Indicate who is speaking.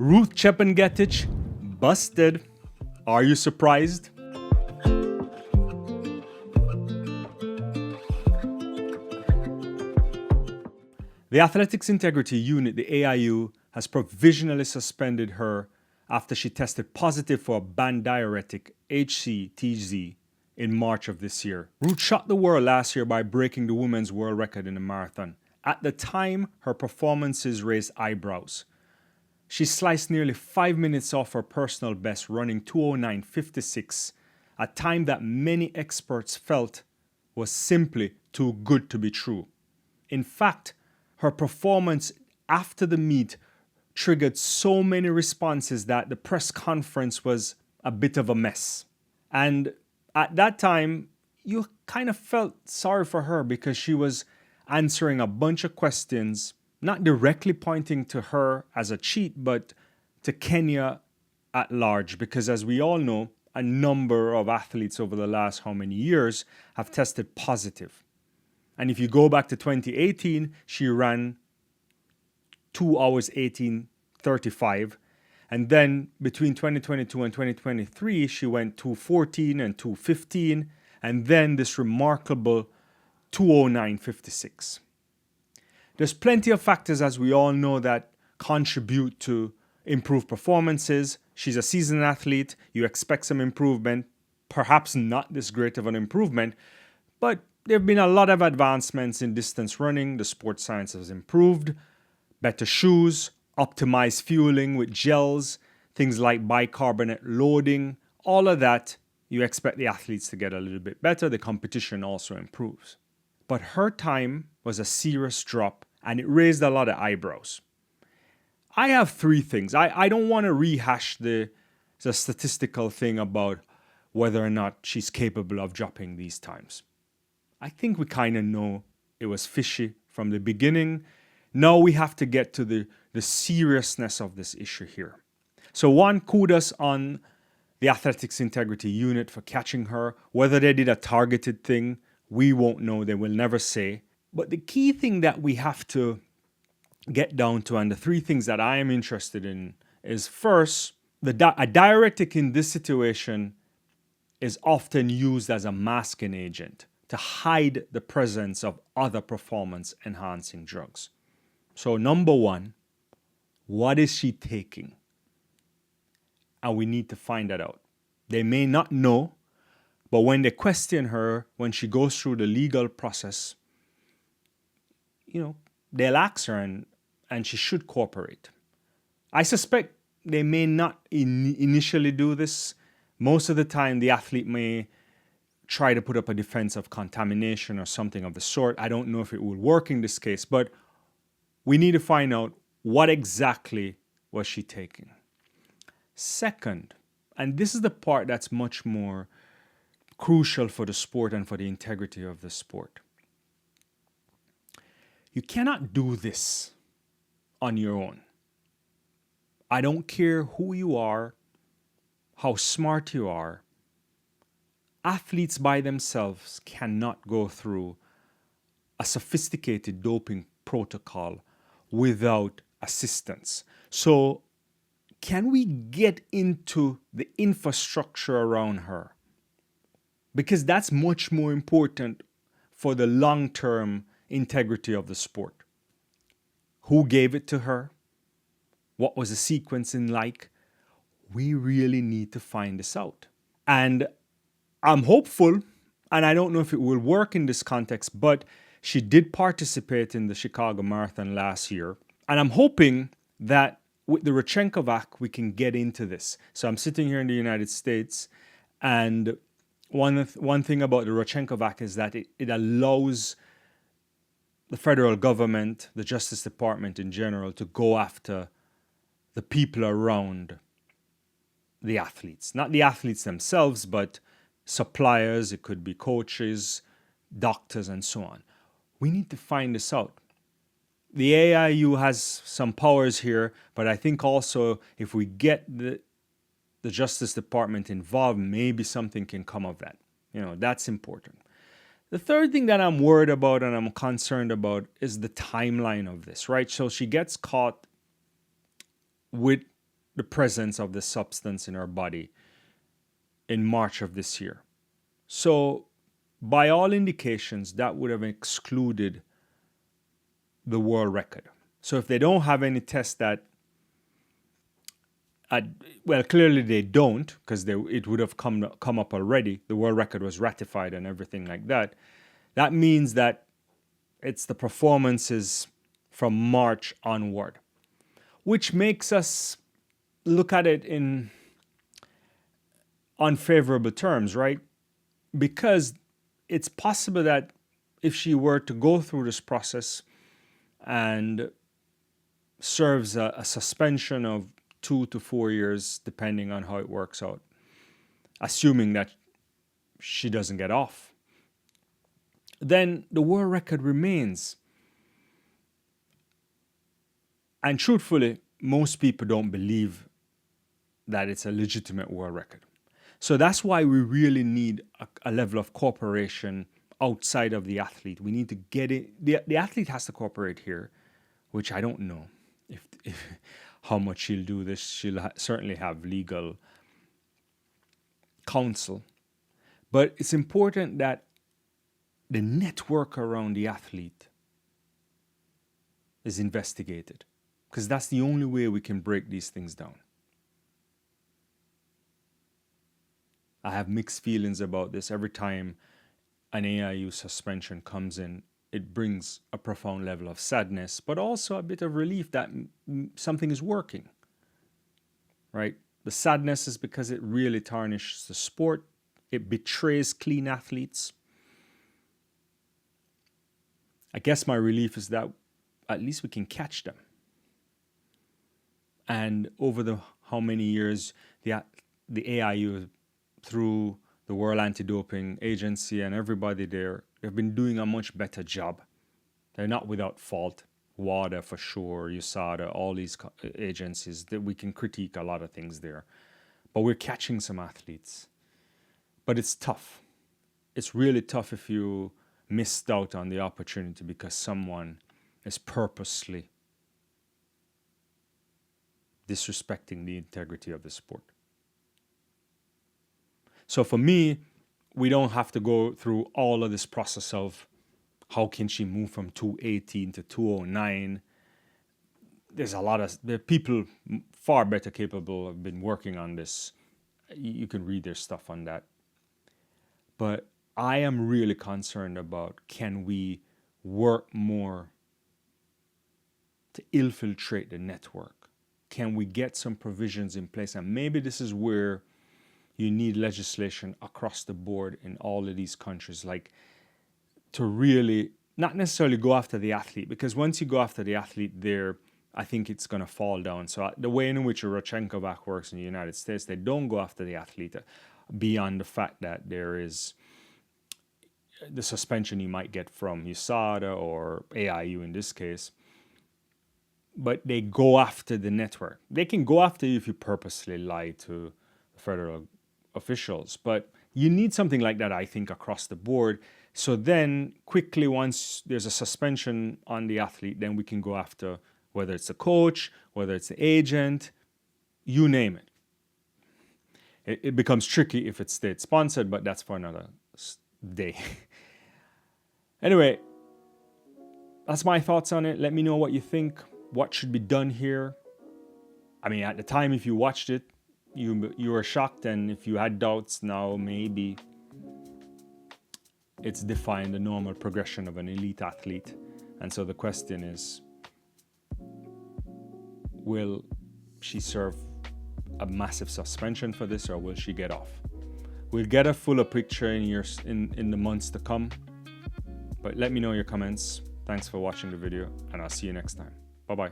Speaker 1: Ruth Chepngetich busted. Are you surprised? The Athletics Integrity Unit, the AIU, has provisionally suspended her after she tested positive for a banned diuretic, HCTZ, in March of this year. Ruth shocked the world last year by breaking the women's world record in a marathon. At the time, her performances raised eyebrows. She sliced nearly 5 minutes off her personal best, running 2:09.56, a time that many experts felt was simply too good to be true. In fact, her performance after the meet triggered so many responses that the press conference was a bit of a mess. And at that time, you kind of felt sorry for her because she was answering a bunch of questions, not directly pointing to her as a cheat, but to Kenya at large. Because as we all know, a number of athletes over the last how many years have tested positive. And if you go back to 2018, she ran 2 hours 18:35. And then between 2022 and 2023, she went 2:14 and 2:15. And then this remarkable 2:09.56. There's plenty of factors, as we all know, that contribute to improved performances. She's a seasoned athlete. You expect some improvement, perhaps not this great of an improvement, but there have been a lot of advancements in distance running. The sports science has improved. Better shoes, optimized fueling with gels, things like bicarbonate loading, all of that, you expect the athletes to get a little bit better. The competition also improves. But her time was a serious drop, and it raised a lot of eyebrows. I have 3 things. I don't want to rehash the statistical thing about whether or not she's capable of dropping these times. I think we kind of know it was fishy from the beginning. Now we have to get to the seriousness of this issue here. So one, kudos on the Athletics Integrity Unit for catching her. Whether they did a targeted thing, we won't know. They will never say. But the key thing that we have to get down to, and the 3 things that I am interested in, is first, a diuretic in this situation is often used as a masking agent to hide the presence of other performance-enhancing drugs. So number 1, what is she taking? And we need to find that out. They may not know, but when they question her, when she goes through the legal process, they'll ask her and she should cooperate. I suspect they may not initially do this. Most of the time, the athlete may try to put up a defense of contamination or something of the sort. I don't know if it will work in this case, but we need to find out what exactly was she taking. Second, and this is the part that's much more crucial for the sport and for the integrity of the sport. You cannot do this on your own. I don't care who you are, how smart you are. Athletes by themselves cannot go through a sophisticated doping protocol without assistance. So, can we get into the infrastructure around her? Because that's much more important for the long-term integrity of the sport. Who gave it to her? What was the sequencing like? We really need to find this out. And I'm hopeful, and I don't know if it will work in this context, but she did participate in the Chicago Marathon last year. And I'm hoping that with the Rodchenkov Act, we can get into this. So I'm sitting here in the United States, and one thing about the Rodchenkov Act is that it allows the federal government, the Justice Department in general, to go after the people around the athletes. Not the athletes themselves, but suppliers, it could be coaches, doctors, and so on. We need to find this out. The AIU has some powers here, but I think also if we get the Justice Department involved, maybe something can come of that. That's important. The third thing that I'm worried about and I'm concerned about is the timeline of this, right? So she gets caught with the presence of the substance in her body in March of this year. So by all indications, that would have excluded the world record. So if they don't have any tests that, well, clearly they don't, because it would have come up already. The world record was ratified and everything like that. That means that it's the performances from March onward, which makes us look at it in unfavorable terms, right? Because it's possible that if she were to go through this process and serves a suspension of 2 to 4 years, depending on how it works out, assuming that she doesn't get off, then the world record remains. And truthfully, most people don't believe that it's a legitimate world record. So that's why we really need a level of cooperation outside of the athlete. We need to get it. The athlete has to cooperate here, which I don't know if how much she'll do this. She'll certainly have legal counsel. But it's important that the network around the athlete is investigated, because that's the only way we can break these things down. I have mixed feelings about this. Every time an AIU suspension comes in, it brings a profound level of sadness, but also a bit of relief that something is working, right? The sadness is because it really tarnishes the sport. It betrays clean athletes. I guess my relief is that at least we can catch them. And over how many years the AIU, through the World Anti-Doping Agency and everybody there, they've been doing a much better job. They're not without fault. WADA for sure, USADA, all these agencies, that we can critique a lot of things there. But we're catching some athletes. But it's tough. It's really tough if you missed out on the opportunity because someone is purposely disrespecting the integrity of the sport. So for me, we don't have to go through all of this process of how can she move from 218 to 209. There's there are people far better capable have been working on this. You can read their stuff on that. But I am really concerned about, can we work more to infiltrate the network? Can we get some provisions in place? And maybe this is where you need legislation across the board in all of these countries, like to really not necessarily go after the athlete, because once you go after the athlete there, I think it's going to fall down. So the way in which a Rodchenkov works in the United States, they don't go after the athlete beyond the fact that there is the suspension you might get from USADA or AIU in this case. But they go after the network. They can go after you if you purposely lie to the federal officials. But you need something like that, I think, across the board. So then quickly, once there's a suspension on the athlete, then we can go after whether it's a coach, whether it's the agent, you name it. It becomes tricky if it's state-sponsored, but that's for another day. Anyway, that's my thoughts on it. Let me know what you think. What should be done here? I mean, at the time, if you watched it, you were shocked, and if you had doubts, now maybe it's defying the normal progression of an elite athlete. And so the question is, will she serve a massive suspension for this, or will she get off? We'll get a fuller picture in the months to come. But let me know your comments. Thanks for watching the video, and I'll see you next time. Bye-bye.